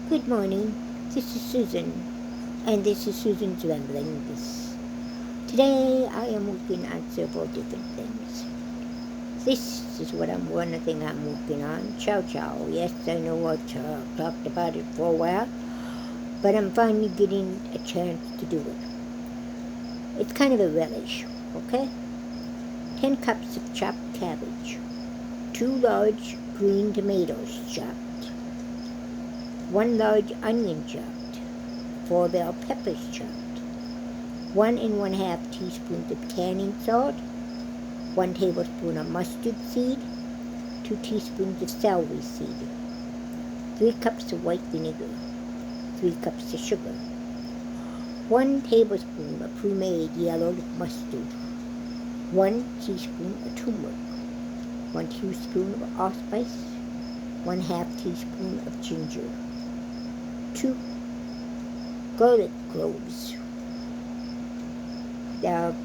Good morning. This is Susan, and this is Susan's Ramblings. Today I am working on several different things. This is one thing I'm working on, Chow Chow. Yes, I know I've talked about it for a while, but I'm finally getting a chance to do it. It's kind of a relish, okay? 10 cups of chopped cabbage, 2 large green tomatoes chopped, 1 large onion chopped, 4 bell peppers chopped, 1 1/2 teaspoons of canning salt, 1 tablespoon of mustard seed, 2 teaspoons of celery seed, 3 cups of white vinegar, 3 cups of sugar, 1 tablespoon of pre-made yellowed mustard, 1 teaspoon of turmeric, 1 teaspoon of allspice, 1/2 teaspoon of ginger, 2 garlic cloves, not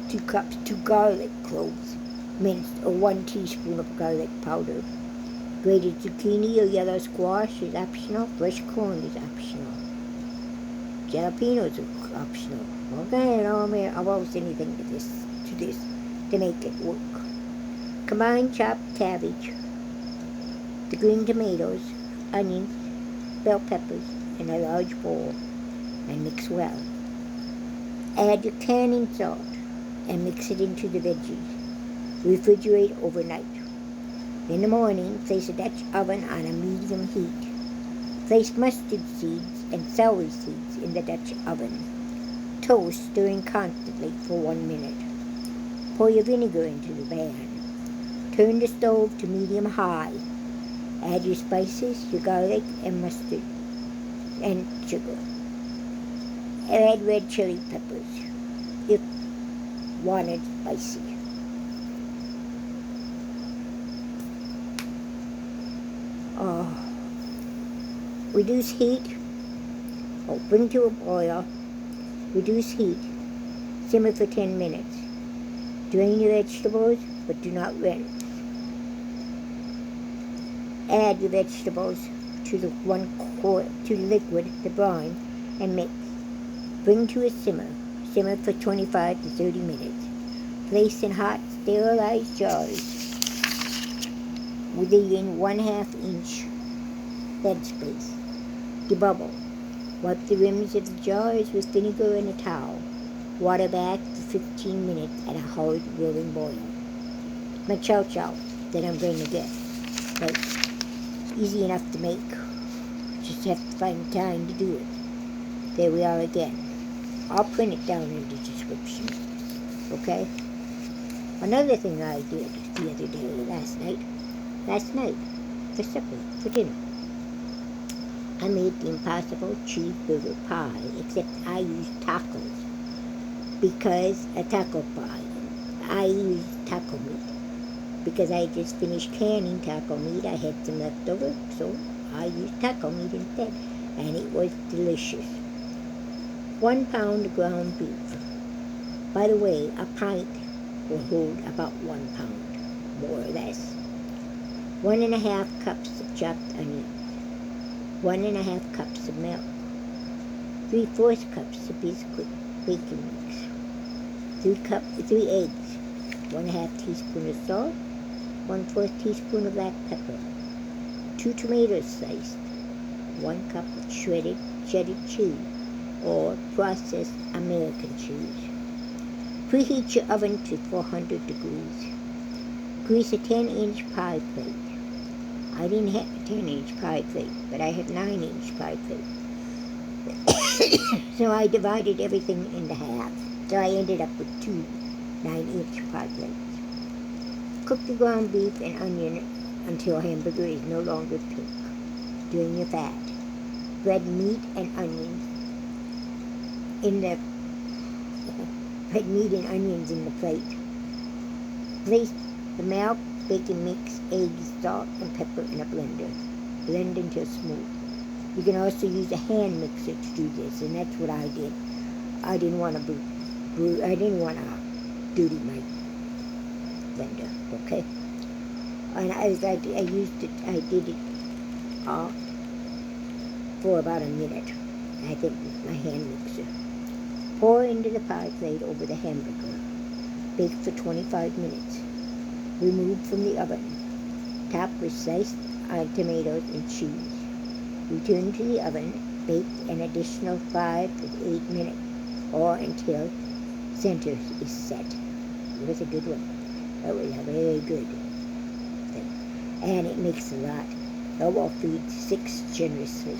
2 cups, 2 garlic cloves minced, or 1 teaspoon of garlic powder. Grated zucchini or yellow squash is optional. Fresh corn is optional. Jalapenos are optional. Okay, I'll always anything to this to make it work. Combine chopped cabbage, the green tomatoes, onions, bell peppers in a large bowl and mix well. Add your canning salt and mix it into the veggies. Refrigerate overnight. In the morning, place a Dutch oven on a medium heat. Place mustard seeds and celery seeds in the Dutch oven. Toast, stirring constantly for 1 minute. Pour your vinegar into the pan. Turn the stove to medium-high. Add your spices, your garlic and mustard, and sugar. Add red chili peppers if wanted spicy. Reduce heat, bring to a boil, reduce heat, simmer for 10 minutes. Drain your vegetables, but do not rinse. Add your vegetables to the liquid, the brine, and mix. Bring to a simmer. Simmer for 25 to 30 minutes. Place in hot, sterilized jars within 1/2 inch bed space. Debubble. Wipe the rims of the jars with vinegar and a towel. Water bath for 15 minutes at a hard rolling boil. My chow chow that I'm going to get. But easy enough to make. Just have to find time to do it. There we are again. I'll print it down in the description. Okay? Another thing I did the other day, last night, for supper, for dinner, I made the impossible cheeseburger pie, except I used tacos, because a taco pie. I used taco meat, because I just finished canning taco meat. I had some left over, so I used taco meat instead, and it was delicious. 1 pound ground beef. By the way, a pint will hold about 1 pound, more or less. 1 1/2 cups of chopped onions. 1 1/2 cups of milk. 3/4 cups of biscuit baking mix. 3 eggs. 1/2 teaspoon of salt. 1/4 teaspoon of black pepper. 2 tomatoes sliced. 1 cup of shredded cheddar cheese or processed American cheese. Preheat your oven to 400 degrees. Grease a 10-inch pie plate. I didn't have a 10-inch pie plate, but I had 9-inch pie plate. So I divided everything into half. So I ended up with 2 9-inch pie plates. Cook the ground beef and onion until hamburger is no longer pink. Drain your fat. Bread meat and onions in the plate. Place the milk, bacon mix, eggs, salt, and pepper in a blender. Blend until smooth. You can also use a hand mixer to do this, and that's what I did. I didn't want to dirty my blender, okay? And I did it for about a minute, I think, with my hand mixer. Pour into the pie plate over the hamburger. Bake for 25 minutes. Remove from the oven. Top with sliced tomatoes and cheese. Return to the oven. Bake an additional 5 to 8 minutes or until center is set. It was a good one. That was a very good thing. And it makes a lot. I will feed 6 generously,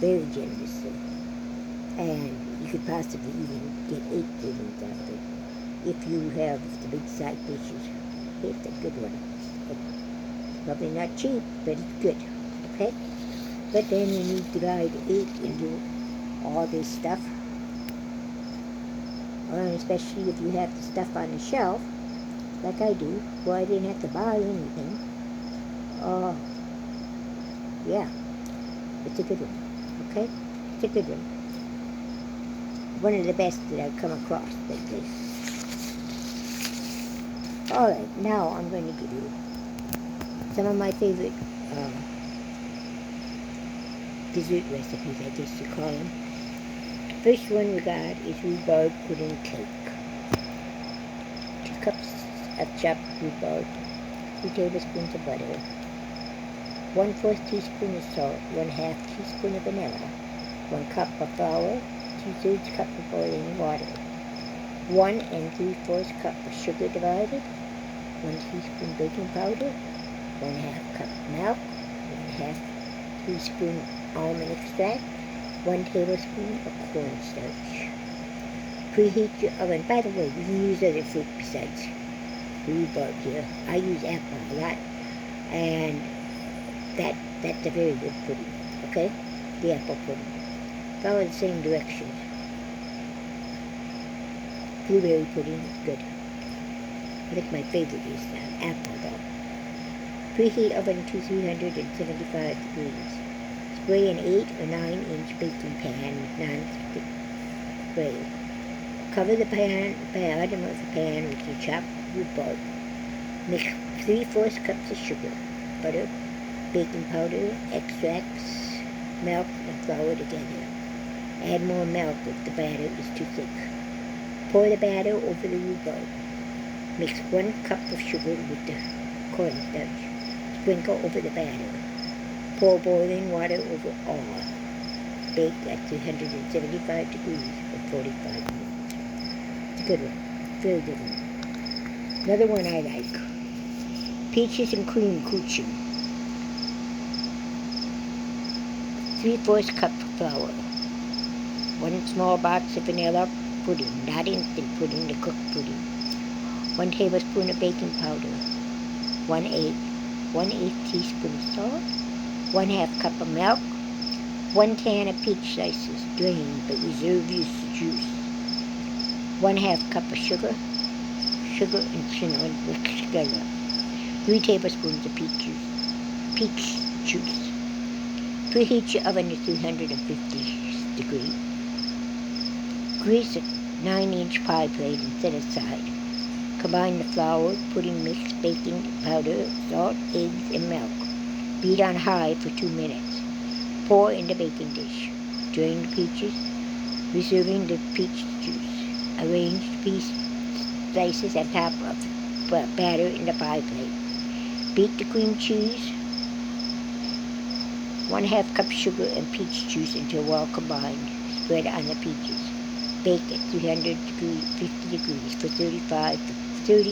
very generously. And you could possibly even get 8 servings out of it if you have the big side dishes. It's a good one. It's probably not cheap, but it's good. Okay? But then you need to divide 8 into all this stuff. And especially if you have the stuff on the shelf, like I do, where I didn't have to buy anything. Yeah, it's a good one. Okay? It's a good one. One of the best that I've come across lately. Alright, now I'm going to give you some of my favorite dessert recipes, I guess you call them. First one we got is rhubarb pudding cake. 2 cups of chopped rhubarb, 2 tablespoons of butter, 1/4 teaspoon of salt, 1/2 teaspoon of vanilla, 1 cup of flour, 2/3 cup of boiling water, 1 3/4 cup of sugar divided, 1 teaspoon baking powder, 1/2 cup milk, 1/2 teaspoon almond extract, 1 tablespoon of cornstarch. Preheat your oven. By the way, you can use other fruit besides rhubarb here. I use apple a lot, and that's a very good pudding. Okay, the apple pudding. Follow the same directions. Blueberry pudding is good. I think my favorite is apple though. Preheat oven to 375 degrees. Spray an 8 or 9-inch baking pan with non-stick spray. Cover the bottom of the pan with your chopped rhubarb. Mix 3/4 cups of sugar, butter, baking powder, extracts, milk, and flour together. Add more milk if the batter is too thick. Pour the batter over the rhubarb. Mix 1 cup of sugar with the cornstarch. Sprinkle over the batter. Pour boiling water over all. Bake at 375 degrees for 45 minutes. It's a good one. Very good one. Another one I like. Peaches and cream coochie. 3/4 cup of flour. 1 small box of vanilla pudding, not instant pudding, the cooked pudding. 1 tablespoon of baking powder. 1/8 teaspoon of salt. 1/2 cup of milk. 1 can of peach slices, drained but reserve juice. 1/2 cup of sugar and cinnamon mixed together. 3 tablespoons of peach juice. Preheat your oven to 350 degrees. Grease a 9-inch pie plate and set aside. Combine the flour, pudding mix, baking powder, salt, eggs, and milk. Beat on high for 2 minutes. Pour in the baking dish. Drain the peaches, reserving the peach juice. Arrange peach slices on top of the batter in the pie plate. Beat the cream cheese, 1/2 cup sugar, and peach juice until well combined. Spread on the peaches. Bake at 350 degrees for 30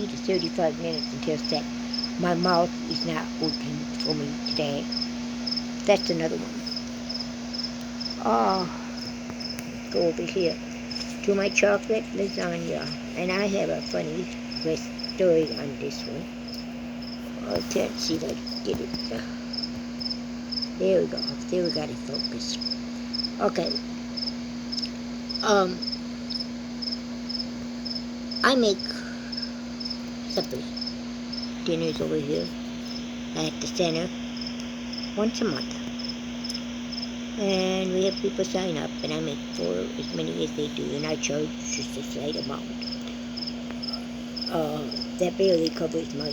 to 35 minutes until set. My mouth is not working for me today. That's another one. Go over here to my chocolate lasagna. And I have a funny story on this one. I can't see if I can get it. There we go. There we got it focused. Okay. I make suppers, dinners over here at the center once a month. And we have people sign up, and I make for as many as they do, and I charge just a slight amount. That barely covers my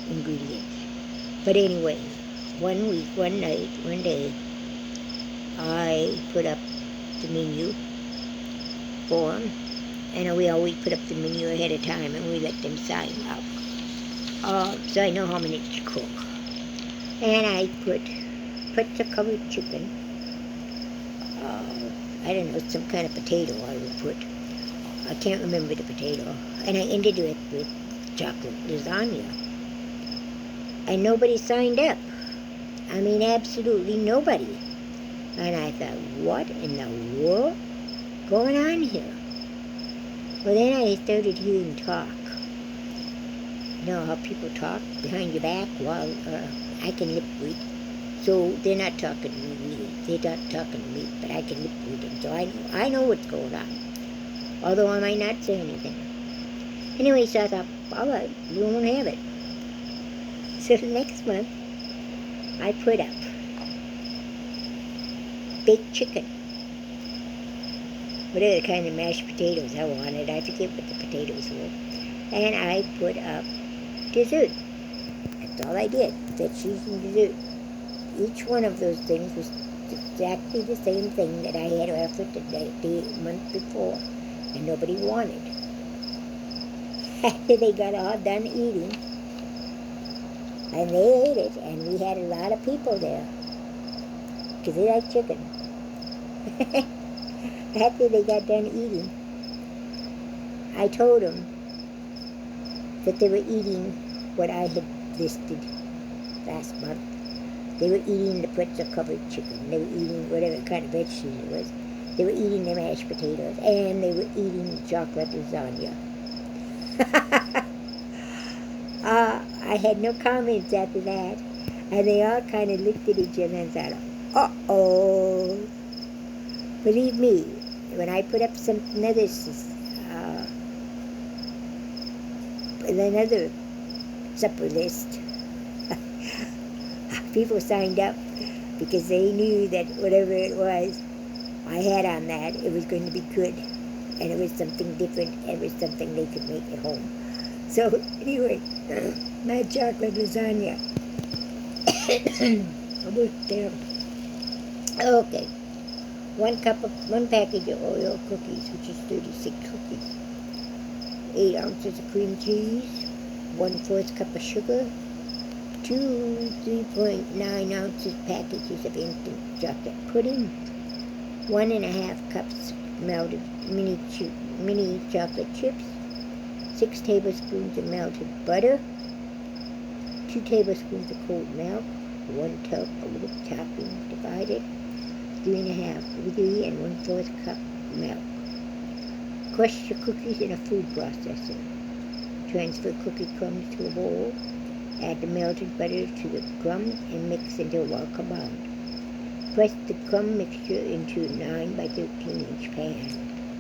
ingredients. But anyway, one week, one night, one day, I put up the menu for them, and we always put up the menu ahead of time, and we let them sign up. So I know how many to cook. And I put the covered chicken. I don't know, some kind of potato I would put. I can't remember the potato. And I ended it with chocolate lasagna. And nobody signed up. I mean, absolutely nobody. And I thought, what in the world going on here? Well, then I started hearing talk. You know how people talk behind your back? While I can lip read. So they're not talking to me. They're not talking to me, but I can lip read them. So I know what's going on. Although I might not say anything. Anyway, so I thought, all right, we won't have it. So the next month, I put up baked chicken. Whatever kind of mashed potatoes I wanted. I forget what the potatoes were. And I put up dessert. That's all I did. That cheese and dessert. Each one of those things was exactly the same thing that I had offered the month before. And nobody wanted. After they got all done eating, and they ate it, and we had a lot of people there, because they like chicken. After they got done eating, I told them that they were eating what I had listed last month. They were eating the pretzel-covered chicken. They were eating whatever kind of vegetables it was. They were eating the mashed potatoes, and they were eating the chocolate lasagna. I had no comments after that, and they all kind of looked at each other and thought, uh-oh. Believe me, when I put up another supper list, people signed up because they knew that whatever it was I had on that, it was going to be good, and it was something different, and it was something they could make at home. So anyway, my chocolate lasagna. I worked there. Okay. One package of Oreo cookies, which is 36 cookies. 8 ounces of cream cheese. 1/4 cup of sugar. 2 3.9 ounces packages of instant chocolate pudding. 1.5 cups melted mini chocolate chips. 6 tablespoons of melted butter. 2 tablespoons of cold milk. 1 tub of whipped topping divided. 3 and 1/4 cup milk. Crush your cookies in a food processor. Transfer cookie crumbs to a bowl. Add the melted butter to the crumbs and mix until well combined. Press the crumb mixture into a 9 by 13 inch pan.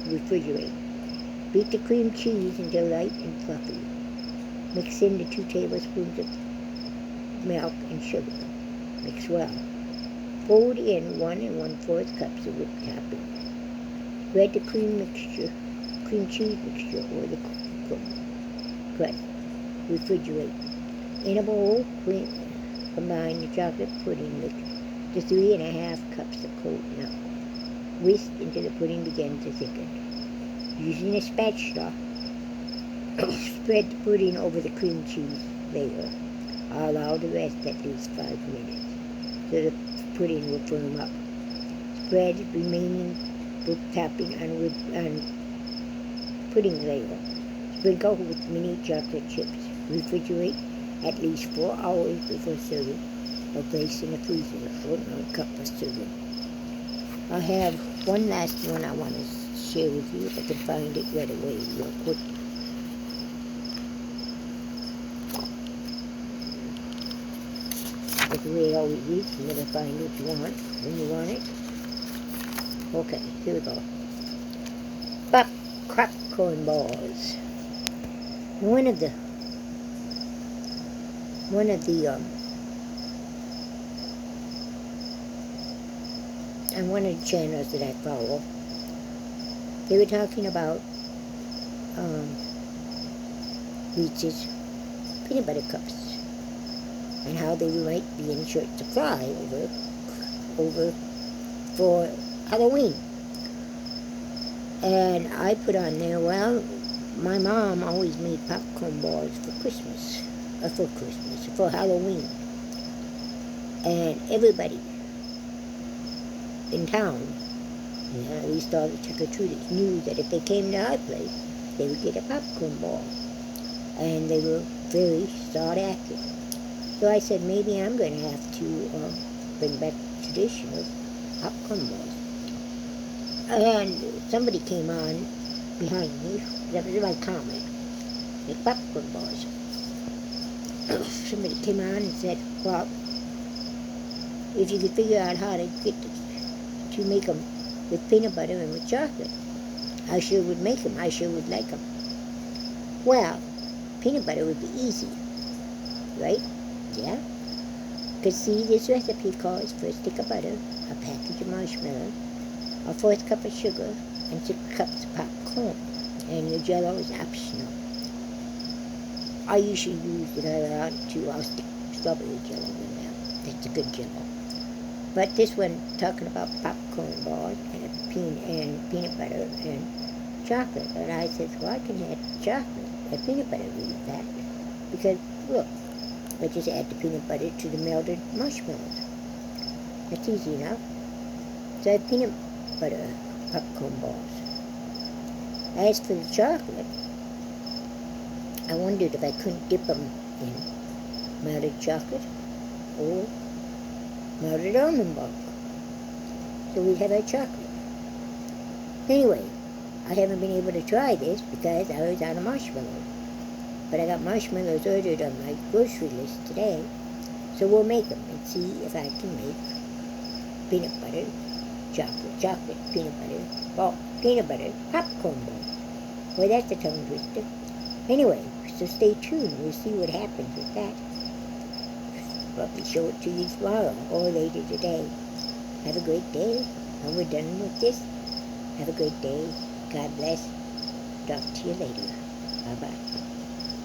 Refrigerate. Beat the cream cheese until light and fluffy. Mix in the 2 tablespoons of milk and sugar. Mix well. Fold in 1 and 1/4 cups of whipped topping. Spread the cream cheese mixture over the cookie crumb. Crust. Refrigerate. In a bowl, combine the chocolate pudding with the 3.5 cups of cold milk. Whisk until the pudding begins to thicken. Using a spatula, spread the pudding over the cream cheese layer. Allow the rest at least 5 minutes, so the pudding will firm up. Spread remaining whipped topping on pudding layer. Sprinkle with mini chocolate chips. Refrigerate at least 4 hours before serving, or place in the freezer for 1 cup of serving. I have one last one I want to share with you, if I can find it right away real quick. That's the way it always is. You never find what you want when you want it. Okay, here we go. Popcorn balls. One of the on one of the channels that I follow, they were talking about Reese's peanut butter cups. and how they might be in short supply over for Halloween. And I put on there, well, my mom always made popcorn balls for Christmas, for Halloween. And everybody in town, at least all the trick-or-treaters, knew that if they came to our place, they would get a popcorn ball. And they were very sought after. So I said, maybe I'm going to have to bring back the tradition of popcorn balls. And somebody came on behind me, that was my comment, the popcorn balls. Somebody came on and said, well, if you could figure out how to make them with peanut butter and with chocolate, I sure would make them. I sure would like them. Well, peanut butter would be easy, right? Yeah? Because see, this recipe calls for a stick of butter, a package of marshmallows, a fourth cup of sugar, and 6 cups of popcorn. And your Jello is optional. I usually use I'll stick strawberry Jello in there. That's a good Jello. But this one, talking about popcorn balls and peanut butter and chocolate. And I said, well, I can add chocolate and peanut butter with that. Because, look, I just add the peanut butter to the melted marshmallows. That's easy enough. So I have peanut butter popcorn balls. As for the chocolate, I wondered if I couldn't dip them in melted chocolate or melted almond bulk. So we'd have our chocolate. Anyway, I haven't been able to try this because I was out of marshmallows. But I got marshmallows ordered on my grocery list today. So we'll make them and see if I can make peanut butter, chocolate, peanut butter, popcorn ball. Boy, that's a tongue twister. Anyway, so stay tuned. We'll see what happens with that. Probably show it to you tomorrow or later today. Have a great day. And we're done with this. Have a great day. God bless. Talk to you later. Bye-bye.